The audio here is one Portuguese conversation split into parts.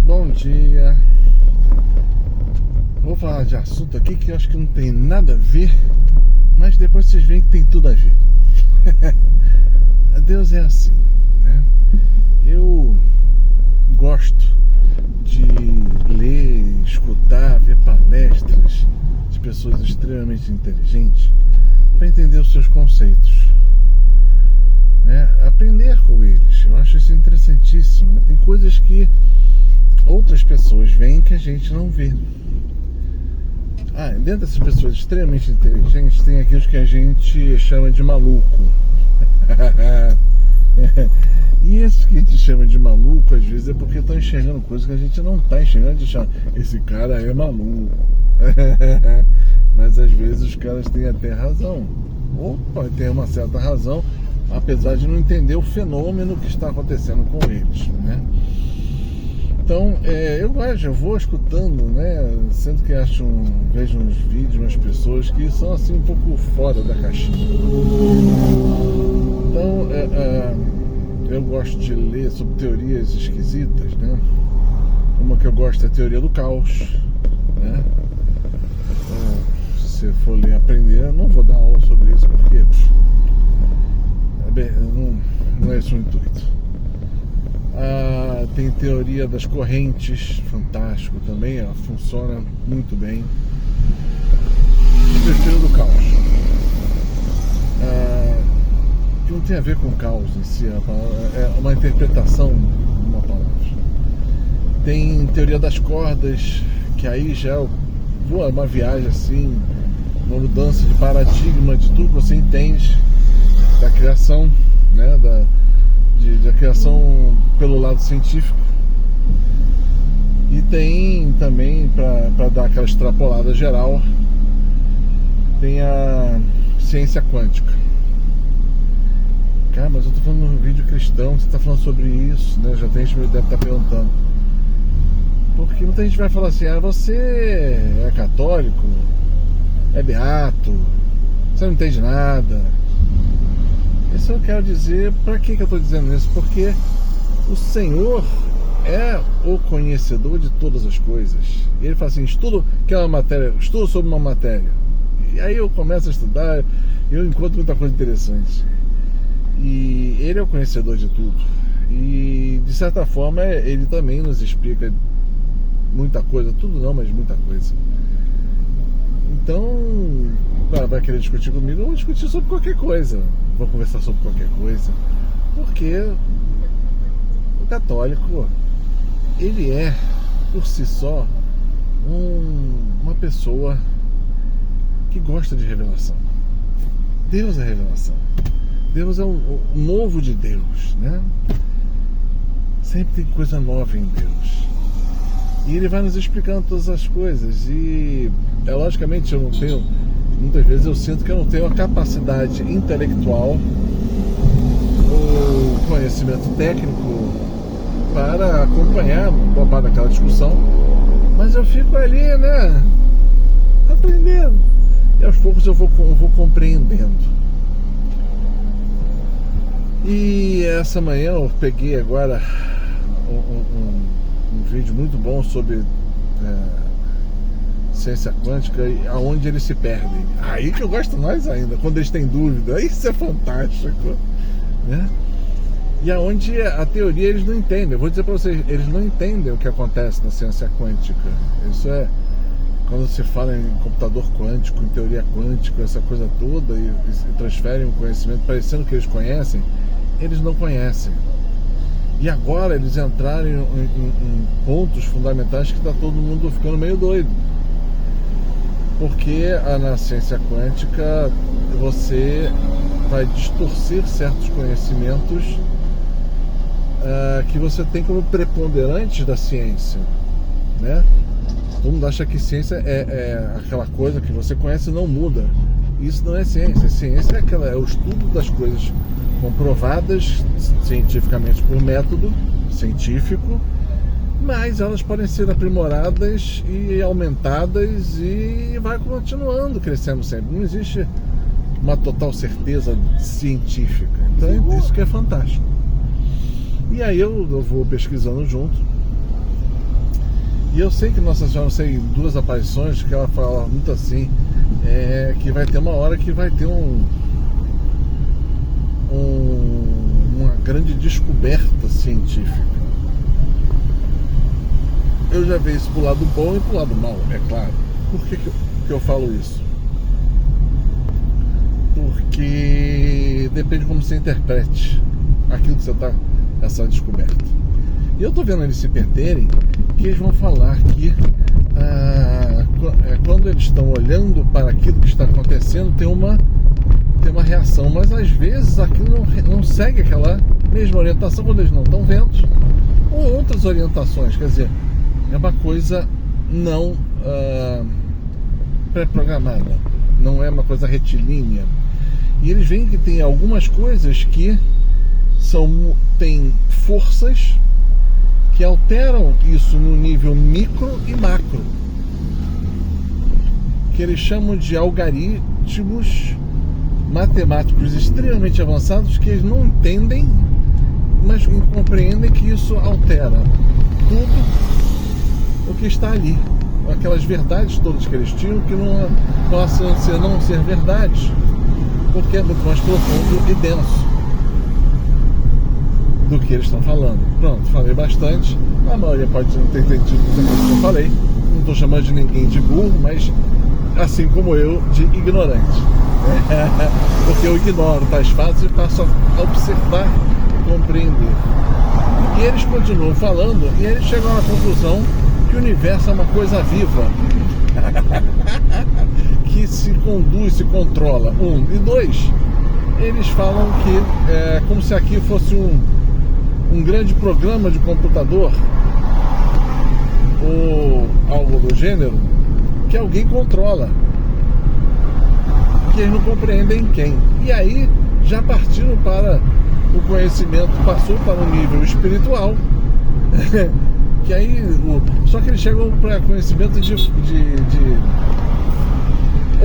Bom dia. Vou falar de assunto aqui que eu acho que não tem nada a ver, mas depois vocês veem que tem tudo a ver. Deus é assim, né? Eu gosto de ler, escutar, ver palestras de pessoas extremamente inteligentes para entender os seus conceitos, né? Aprender com eles. Eu acho isso interessantíssimo, né? Tem coisas que outras pessoas veem que a gente não vê. Dentro dessas pessoas extremamente inteligentes tem aqueles que a gente chama de maluco. E esses que a gente chama de maluco às vezes é porque estão enxergando coisas que a gente não está enxergando, de achar, esse cara é maluco. Mas às vezes os caras têm até razão, ou pode ter uma certa razão, apesar de não entender o fenômeno que está acontecendo com eles, né? Então, eu vou escutando, né? Sendo que vejo uns vídeos, umas pessoas que são assim um pouco fora da caixinha. Então, eu gosto de ler sobre teorias esquisitas, né? Uma que eu gosto é a teoria do caos, né? Se você for ler e aprender, eu não vou dar aula sobre isso porque não é esse o intuito. Tem teoria das correntes, fantástico também, ela funciona muito bem. E a teoria do caos, que não tem a ver com caos em si, é uma interpretação de uma palavra. Tem teoria das cordas, que aí já é uma viagem assim, uma mudança de paradigma de tudo que você entende da criação, né, da criação pelo lado científico. E tem também, para dar aquela extrapolada geral, tem a ciência quântica. Cara, mas eu tô falando num vídeo cristão, você tá falando sobre isso, né? Já tem gente que deve estar perguntando. Porque muita gente vai falar assim, você é católico, é beato, você não entende nada. Isso eu quero dizer, para que eu estou dizendo isso? Porque o Senhor é o conhecedor de todas as coisas. E Ele fala assim, estudo sobre uma matéria. E aí eu começo a estudar, eu encontro muita coisa interessante. E Ele é o conhecedor de tudo. E de certa forma Ele também nos explica muita coisa, tudo não, mas muita coisa. Então, vai querer discutir comigo, eu vou discutir sobre qualquer coisa. Vou conversar sobre qualquer coisa. Porque o católico, ele é, por si só, uma pessoa que gosta de revelação. Deus é revelação. Deus é o novo de Deus, né? Sempre tem coisa nova em Deus. E Ele vai nos explicando todas as coisas. E, logicamente, eu não tenho... Muitas vezes eu sinto que eu não tenho a capacidade intelectual ou conhecimento técnico para acompanhar uma parte daquela discussão, mas eu fico ali, né, aprendendo, e aos poucos eu vou compreendendo. E essa manhã eu peguei agora um vídeo muito bom sobre ciência quântica, aonde eles se perdem. Aí que eu gosto mais ainda, quando eles têm dúvida. Isso é fantástico, né? E aonde a teoria eles não entendem. Eu vou dizer para vocês, eles não entendem o que acontece na ciência quântica. Isso é quando se fala em computador quântico, em teoria quântica, essa coisa toda, e transferem um conhecimento parecendo que eles conhecem, eles não conhecem. E agora eles entraram em pontos fundamentais que está todo mundo ficando meio doido. Porque na ciência quântica você vai distorcer certos conhecimentos que você tem como preponderantes da ciência, né? Todo mundo acha que ciência é aquela coisa que você conhece e não muda. Isso não é ciência. Ciência é o estudo das coisas comprovadas cientificamente por método científico, mas elas podem ser aprimoradas e aumentadas e vai continuando crescendo sempre. Não existe uma total certeza científica. Então isso que é fantástico. E aí eu vou pesquisando junto E eu sei que Nossa Senhora, não sei, em 2 aparições, que ela fala muito assim, que vai ter uma hora que vai ter uma grande descoberta científica. Eu já vi isso pro lado bom e pro lado mal, é claro. Por que eu falo isso? Porque depende de como você interprete aquilo que você está, essa descoberta. E eu tô vendo eles se perderem, que eles vão falar que quando eles estão olhando para aquilo que está acontecendo, tem uma reação, mas às vezes aquilo não segue aquela mesma orientação quando eles não estão vendo, ou outras orientações, quer dizer, é uma coisa não pré-programada, não é uma coisa retilínea. E eles veem que tem algumas coisas que tem forças que alteram isso no nível micro e macro, que eles chamam de algoritmos matemáticos extremamente avançados, que eles não entendem, mas compreendem que isso altera tudo o que está ali, aquelas verdades todas que eles tinham, que não possam não ser verdades, porque é muito mais profundo e denso do que eles estão falando. Pronto, falei bastante. A maioria pode não ter entendido o que eu falei. Não estou chamando de ninguém de burro, mas assim como eu, de ignorante. Porque eu ignoro tais fatos e passo a observar e compreender. E eles continuam falando e eles chegam à conclusão que o universo é uma coisa viva. Que se conduz, se controla. 1. E 2, eles falam que é como se aqui fosse um grande programa de computador ou algo do gênero, que alguém controla, que eles não compreendem quem. E aí já partiram para o conhecimento, passou para um nível espiritual. Que aí, só que eles chegam para conhecimento de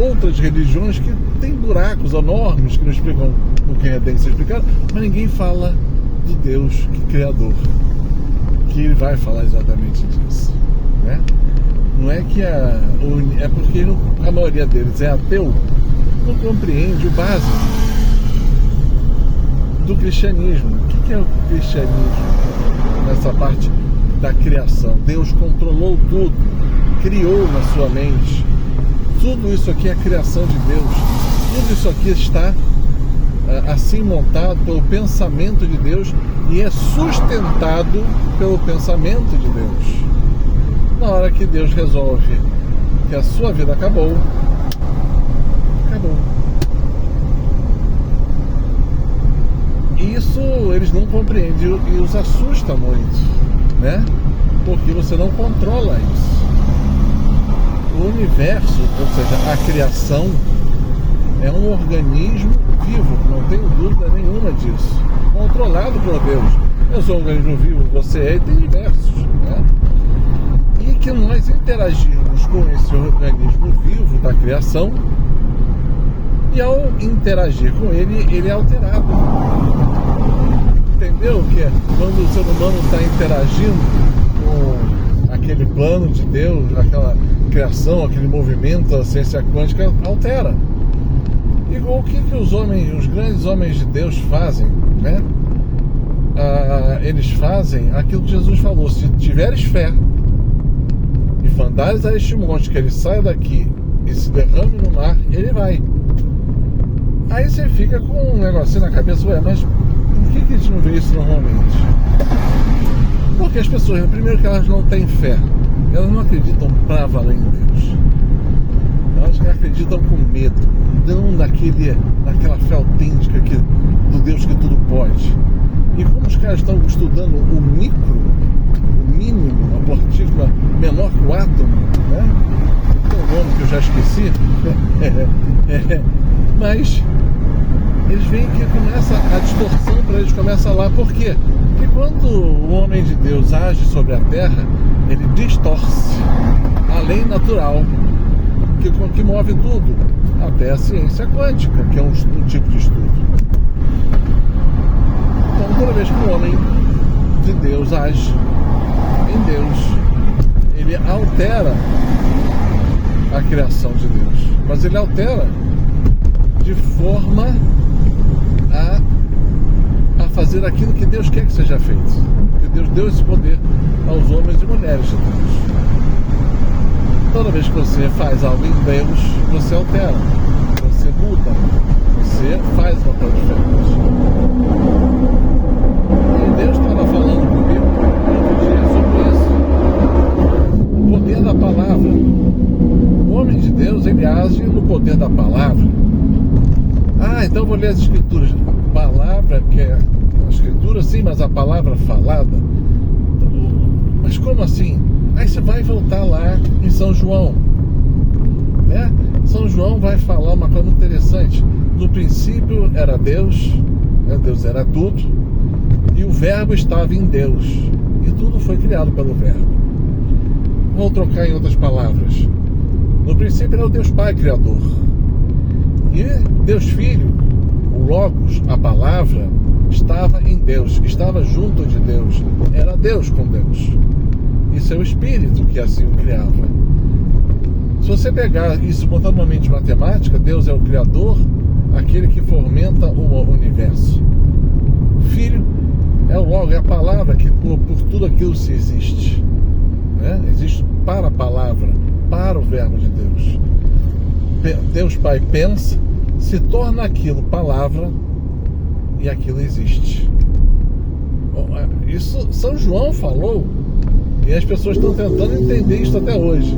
outras religiões que tem buracos enormes que não explicam o que tem que ser explicado, mas ninguém fala do Deus Criador, que ele vai falar exatamente disso, né? Não é que é porque a maioria deles é ateu, não compreende o básico do cristianismo. O que é o cristianismo nessa parte da criação? Deus controlou tudo, criou na sua mente. Tudo isso aqui é a criação de Deus. Tudo isso aqui está assim montado pelo pensamento de Deus e é sustentado pelo pensamento de Deus. Na hora que Deus resolve que a sua vida acabou. Isso eles não compreendem e os assusta muito, né? Porque você não controla isso. O universo, ou seja, a criação, é um organismo vivo, não tenho dúvida nenhuma disso, controlado por Deus. Eu sou um organismo vivo, você é, e tem diversos, né? E que nós interagimos com esse organismo vivo da criação, e ao interagir com ele, ele é alterado. Entendeu? Que quando o ser humano está interagindo com aquele plano de Deus, aquela criação, aquele movimento, a ciência quântica altera. E o que os grandes homens de Deus fazem, né? Eles fazem aquilo que Jesus falou: se tiveres fé e fandares a este monte, que ele saia daqui e se derrame no mar, ele vai. Aí você fica com um negocinho na cabeça: ué, mas por que a gente não vê isso normalmente? Porque as pessoas, primeiro, que elas não têm fé, elas não acreditam pra valer em Deus, elas acreditam com medo, não naquela fé autêntica do Deus que tudo pode. E como os caras estão estudando o micro, o mínimo, a partícula menor que o átomo, né? Tem um nome que eu já esqueci, mas eles veem que começa a distorção para eles, começa lá. Por quê? Porque quando o homem de Deus age sobre a Terra, ele distorce a lei natural que move tudo, até a ciência quântica, que é um tipo de estudo. Então, toda vez que o homem de Deus age em Deus, ele altera a criação de Deus, mas ele altera de forma a fazer aquilo que Deus quer que seja feito, porque Deus deu esse poder aos homens e mulheres de Deus. Toda vez que você faz algo em Deus, você altera, você muda, você faz uma coisa diferente. E Deus estava falando comigo outro dia sobre isso. O poder da palavra. O homem de Deus, ele age no poder da palavra. Então eu vou ler as escrituras. Palavra que é a escritura, sim, mas a palavra falada. Mas como assim? Aí você vai voltar lá em São João, né? São João vai falar uma coisa muito interessante. No princípio era Deus, né? Deus era tudo, e o verbo estava em Deus, e tudo foi criado pelo verbo. Vou trocar em outras palavras. No princípio era o Deus Pai Criador, e Deus Filho, o Logos, a palavra, estava em Deus, estava junto de Deus, era Deus com Deus. Isso é o Espírito que assim o criava. Se você pegar isso botando numa mente matemática, Deus é o Criador, aquele que fomenta o universo. Filho é o Logo, é a palavra que por tudo aquilo se existe, né? Existe para a palavra, para o verbo de Deus. Deus Pai pensa, se torna aquilo palavra e aquilo existe. Isso São João falou. E as pessoas estão tentando entender isso até hoje.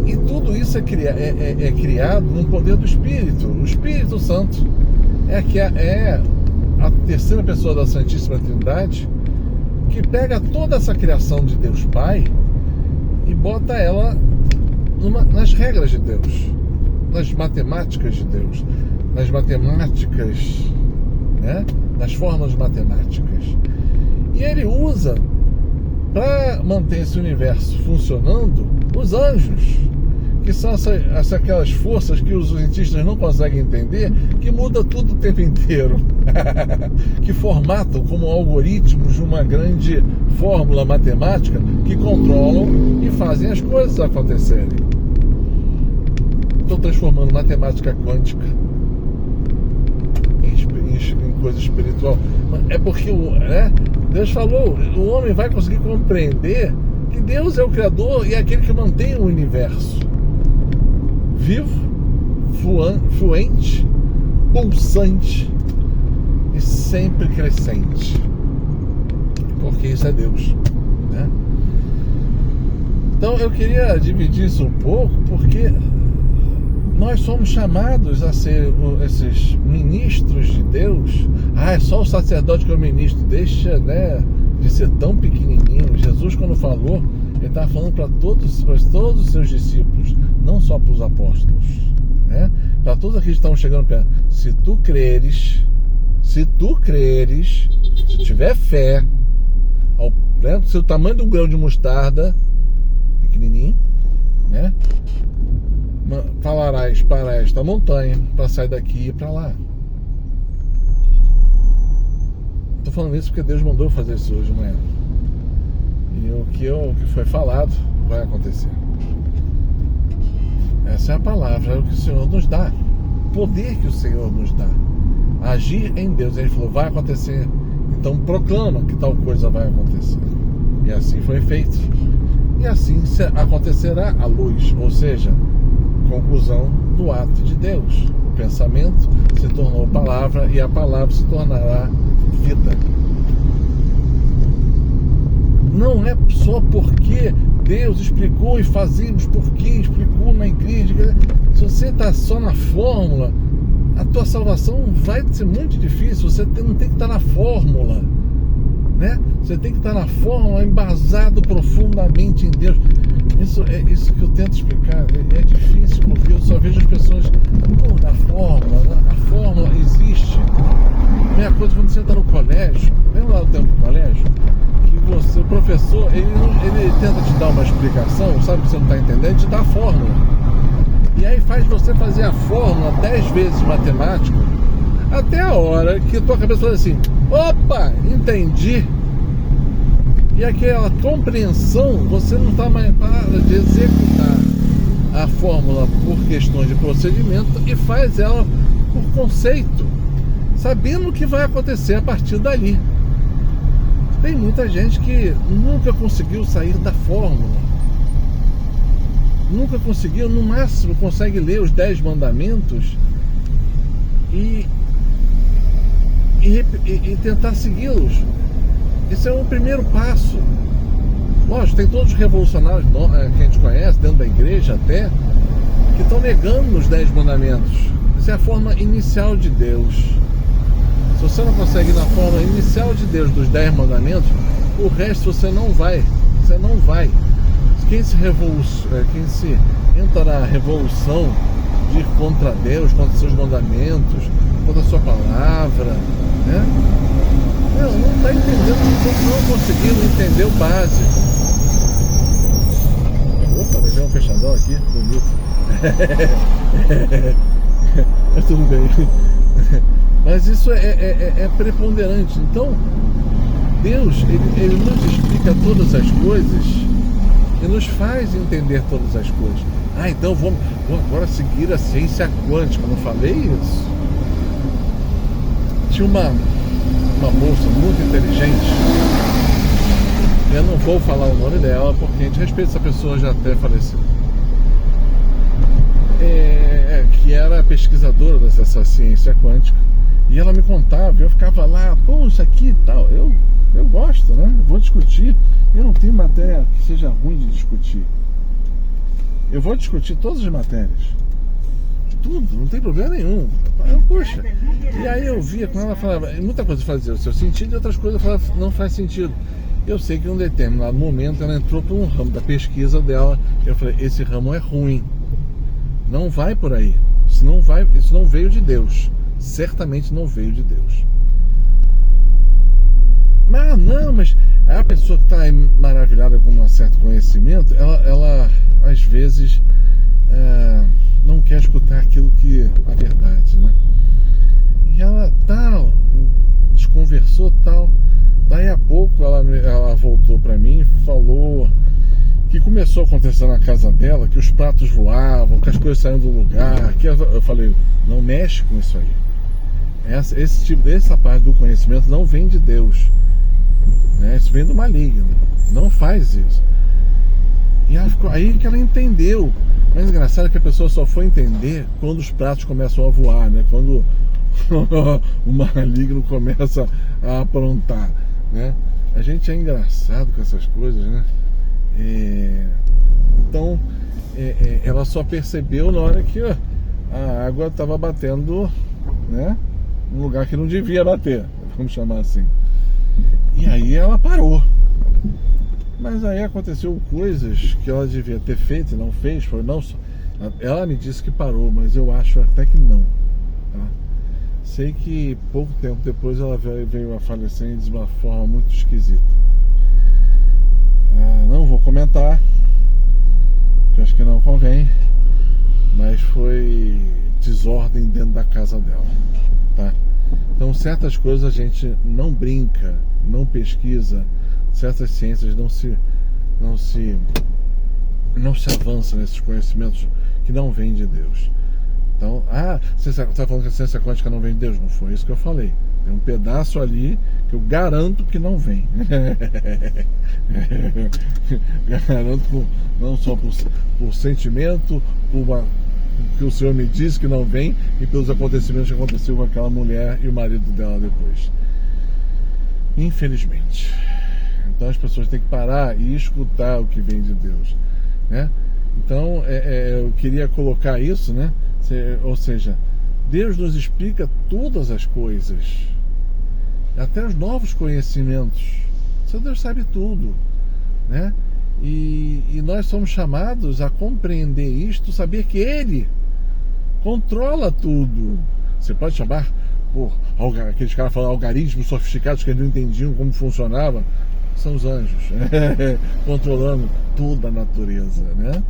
E tudo isso é criado no poder do Espírito. O Espírito Santo é a terceira pessoa da Santíssima Trindade, que pega toda essa criação de Deus Pai e bota ela nas regras de Deus, nas matemáticas de Deus, nas matemáticas, né? Nas fórmulas matemáticas. E ele usa, para manter esse universo funcionando, os anjos, que são aquelas forças que os cientistas não conseguem entender, que muda tudo o tempo inteiro, que formatam como algoritmos de uma grande fórmula matemática, que controlam e fazem as coisas acontecerem. Estou transformando matemática quântica em coisa espiritual. É porque, né, Deus falou, o homem vai conseguir compreender que Deus é o Criador e é aquele que mantém o universo vivo, fluente, pulsante e sempre crescente, porque isso é Deus, né? Então eu queria dividir isso um pouco, porque nós somos chamados a ser esses ministros de Deus. É só o sacerdote que é o ministro. Deixa, né, de ser tão pequenininho. Jesus, quando falou, ele estava falando para todos os seus discípulos, não só para os apóstolos, né? Para todos aqueles que estão chegando perto. Se tu creres, se tiver fé, né, se o tamanho do grão de mostarda, pequenininho, né? Falarás para esta montanha para sair daqui e para lá. Estou falando isso porque Deus mandou fazer isso hoje de manhã. E o que foi falado vai acontecer. Essa é a palavra, é o que o Senhor nos dá, o poder que o Senhor nos dá, agir em Deus. Ele falou, vai acontecer, então proclama que tal coisa vai acontecer. E assim foi feito. E assim acontecerá a luz, ou seja, conclusão do ato de Deus. O pensamento se tornou palavra e a palavra se tornará vida. Não é só porque Deus explicou e fazemos porque explicou na igreja. Se você está só na fórmula, a tua salvação vai ser muito difícil. Você não tem que estar na fórmula, né? Você tem que estar na fórmula, embasado profundamente em Deus. Isso é isso que eu tento explicar. É difícil porque eu só vejo as pessoas na fórmula. A fórmula existe. Mesma coisa quando você está no colégio. Lembra lá do tempo do colégio? Que o professor, ele tenta te dar uma explicação, sabe que você não está entendendo, te dá a fórmula. E aí faz você fazer a fórmula 10 vezes matemática, até a hora que a tua cabeça fala assim, opa, entendi. E aquela compreensão, você não está mais para de executar a fórmula por questões de procedimento e faz ela por conceito, sabendo o que vai acontecer a partir dali. Tem muita gente que nunca conseguiu sair da fórmula, nunca conseguiu, no máximo consegue ler os 10 mandamentos e tentar segui-los. Esse é o primeiro passo. Lógico, tem todos os revolucionários que a gente conhece, dentro da igreja até, que estão negando os 10 mandamentos. Essa é a forma inicial de Deus. Se você não consegue ir na forma inicial de Deus dos 10 mandamentos, o resto você não vai. Você não vai. Quem se entra na revolução de ir contra Deus, contra seus mandamentos, contra a sua palavra, né? Não está entendendo, não conseguindo entender o básico. Opa, levei um fechadão aqui, bonito. Mas tudo bem. Mas isso é preponderante. Então, Deus, ele nos explica todas as coisas e nos faz entender todas as coisas. Então vamos agora seguir a ciência quântica. Não falei isso? Tinha uma moça muito inteligente. Eu não vou falar o nome dela porque a gente respeita essa pessoa, já até faleceu. Que era pesquisadora dessa ciência quântica. E ela me contava, eu ficava lá, isso aqui e tal. Eu gosto, né? Vou discutir. Eu não tenho matéria que seja ruim de discutir. Eu vou discutir todas as matérias. Tudo, não tem problema nenhum. Poxa. E aí eu via com ela, falava, muita coisa fazia o seu sentido e outras coisas falava, não faz sentido. Eu sei que em um determinado momento ela entrou por um ramo da pesquisa dela. Eu falei, esse ramo é ruim. Não vai por aí. Isso não veio de Deus. Certamente não veio de Deus. Mas a pessoa que está maravilhada com um certo conhecimento, ela às vezes não quer escutar aquilo que é a verdade, né? E ela desconversou tal. Daí a pouco ela voltou para mim e falou que começou a acontecer na casa dela, que os pratos voavam, que as coisas saíam do lugar. Eu falei, não mexe com isso aí. Essa parte do conhecimento não vem de Deus, né? Isso vem do maligno. Não faz isso. E ela ficou, aí que ela entendeu. Mas o engraçado é que a pessoa só foi entender quando os pratos começam a voar, né? Quando o maligno começa a aprontar, né? A gente é engraçado com essas coisas, né? Então ela só percebeu na hora que a água estava batendo, né, num lugar que não devia bater, vamos chamar assim. E aí ela parou. Mas aí aconteceu coisas que ela devia ter feito e não fez. Ela me disse que parou, mas eu acho até que não, tá? Sei que pouco tempo depois ela veio a falecer de uma forma muito esquisita. Não vou comentar, porque acho que não convém, mas foi desordem dentro da casa dela, tá? Então certas coisas a gente não brinca, não pesquisa, certas ciências não se avança nesses conhecimentos que não vêm de Deus. Então, você está falando que a ciência quântica não vem de Deus? Não foi isso que eu falei. Tem um pedaço ali que eu garanto que não vem. Garanto, não só por sentimento, que o Senhor me disse que não vem, e pelos acontecimentos que aconteceu com aquela mulher e o marido dela depois. Infelizmente. Então as pessoas têm que parar e escutar o que vem de Deus, né? Então eu queria colocar isso, né? Ou seja, Deus nos explica todas as coisas, até os novos conhecimentos. Seu Deus sabe tudo, né? E nós somos chamados a compreender isto, saber que Ele controla tudo. Você pode chamar aqueles caras falam algarismos sofisticados que eles não entendiam como funcionava. São os anjos controlando toda a natureza, né?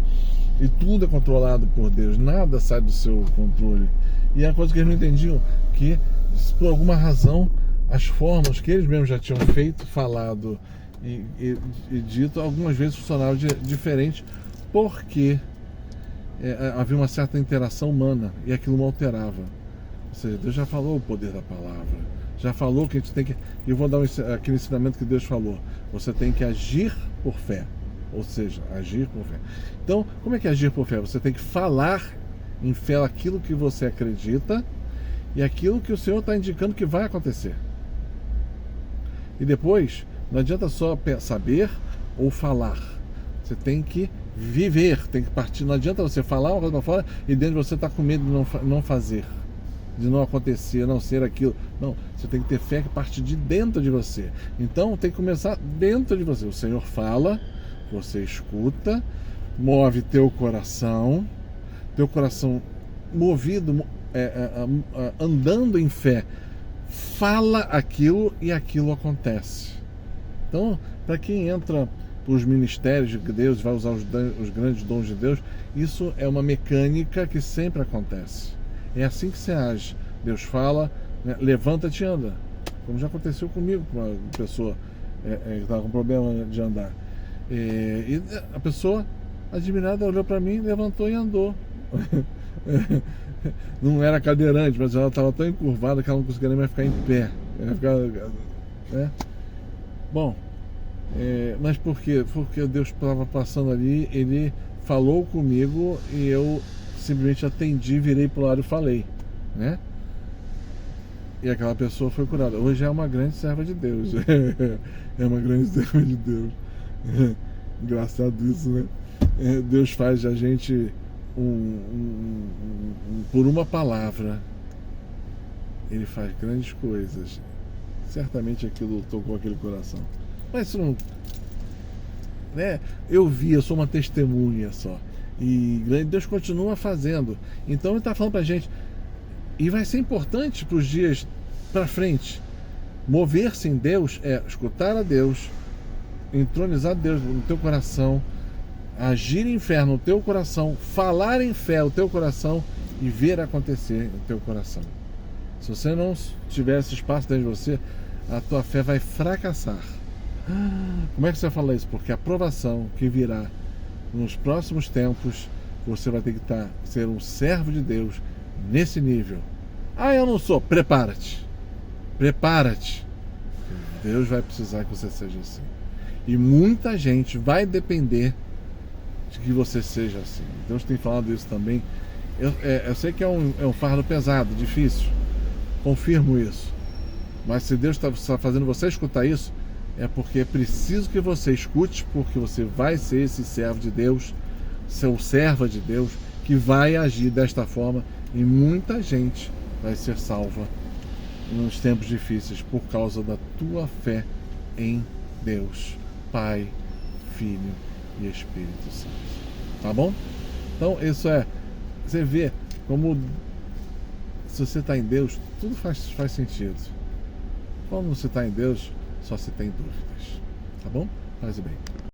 E tudo é controlado por Deus, nada sai do seu controle. E a coisa que eles não entendiam, que por alguma razão as formas que eles mesmos já tinham falado e dito algumas vezes funcionava diferente, porque havia uma certa interação humana e aquilo não alterava. Ou seja, Deus já falou o poder da palavra, já falou que a gente tem que... Eu vou dar aquele ensinamento que Deus falou: você tem que agir por fé. Ou seja, agir por fé. Então, como é que é agir por fé? Você tem que falar em fé aquilo que você acredita e aquilo que o Senhor está indicando que vai acontecer. E depois, não adianta só saber ou falar. Você tem que viver, tem que partir. Não adianta você falar uma coisa para fora e dentro de você está com medo de não fazer, de não acontecer, não ser aquilo. Não, você tem que ter fé que parte de dentro de você. Então tem que começar dentro de você. O Senhor fala, você escuta, move teu coração movido, andando em fé, fala aquilo e aquilo acontece. Então, para quem entra para os ministérios de Deus, vai usar os grandes dons de Deus, isso é uma mecânica que sempre acontece. É assim que você age. Deus fala, né? Levanta-te e anda. Como já aconteceu comigo, com uma pessoa que estava com problema de andar. E a pessoa, admirada, olhou para mim, levantou e andou. Não era cadeirante, mas ela estava tão encurvada que ela não conseguia nem mais ficar em pé. Né? Bom, mas por quê? Porque Deus estava passando ali, Ele falou comigo e eu simplesmente atendi, virei para o lado e falei, né? E aquela pessoa foi curada. Hoje é uma grande serva de Deus. É uma grande serva de Deus. Engraçado isso, né? Deus faz a gente por uma palavra. Ele faz grandes coisas. Certamente aquilo tocou aquele coração. Mas isso não... né? Eu sou uma testemunha só. E Deus continua fazendo. Então Ele está falando para a gente. E vai ser importante para os dias para frente. Mover-se em Deus é escutar a Deus, entronizar Deus no teu coração, agir em fé no teu coração, falar em fé no teu coração e ver acontecer no teu coração. Se você não tiver esse espaço dentro de você, a tua fé vai fracassar. Como é que você fala isso? Porque a provação que virá nos próximos tempos, você vai ter que ser um servo de Deus nesse nível. Eu não sou. Prepara-te. Prepara-te. Deus vai precisar que você seja assim. E muita gente vai depender de que você seja assim. Deus tem falado isso também. Eu sei que é um fardo pesado, difícil. Confirmo isso. Mas se Deus está fazendo você escutar isso, é porque é preciso que você escute, porque você vai ser esse servo de Deus, seu serva de Deus, que vai agir desta forma e muita gente vai ser salva nos tempos difíceis por causa da tua fé em Deus, Pai, Filho e Espírito Santo. Tá bom? Então isso você vê como se você está em Deus, tudo faz sentido. Quando você está em Deus, só se tem dúvidas. Tá bom? Faz o bem.